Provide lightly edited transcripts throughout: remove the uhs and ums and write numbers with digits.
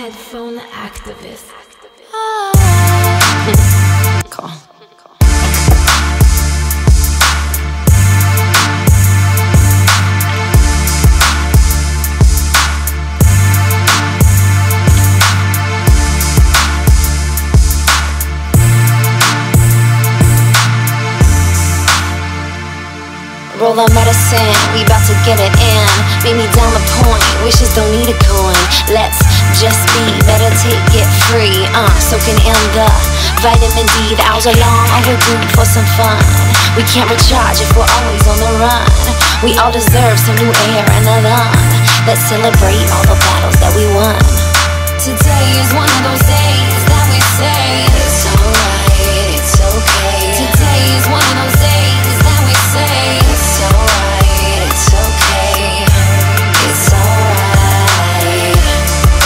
Headphone activist. Cool. Roll the medicine, we bout to get it in. Meet me down the point, wishes don't need a coin. Let's just be, meditate, get free. Soaking in the vitamin D. The hours are long overdue for some fun. We can't recharge if we're always on the run. We all deserve some new air and a lung. Let's celebrate all the battles that we won. Today is one of those days that we say it's alright, it's okay. Today is one of those days that we say it's alright, it's okay. It's alright,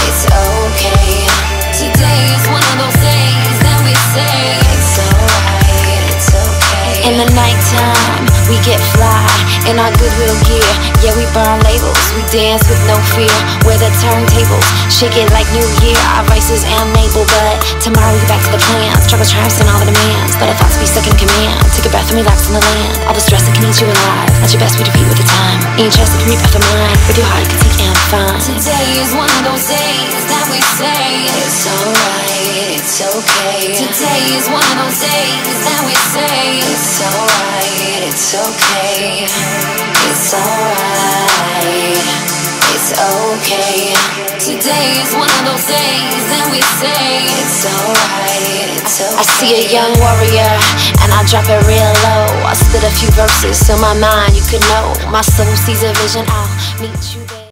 it's okay. Today is one of those days that we say it's alright, it's okay. In the nighttime, we get fly in our Goodwill gear. Yeah, we burn labels, we dance with no fear. We're the turntables, shake it like New Year. Our vices enable, but tomorrow we get back to the plan. Struggle, triumphs, and all the demands. Let our thoughts be stuck in command. Take a breath and relax in the land. All the stress that can eat you alive. At your best, we defeat with the time. In your chest, it can reap after mine. With your heart, you can seek and find. Today is one of those days that we say it's alright, it's okay. Today is one of those days that we say it's alright, it's okay. It's alright, it's okay. Today is one of those days that we say it's alright, it's okay. I see a young warrior and I drop it real low. I spit a few verses so my mind you could know. My soul sees a vision, I'll meet you.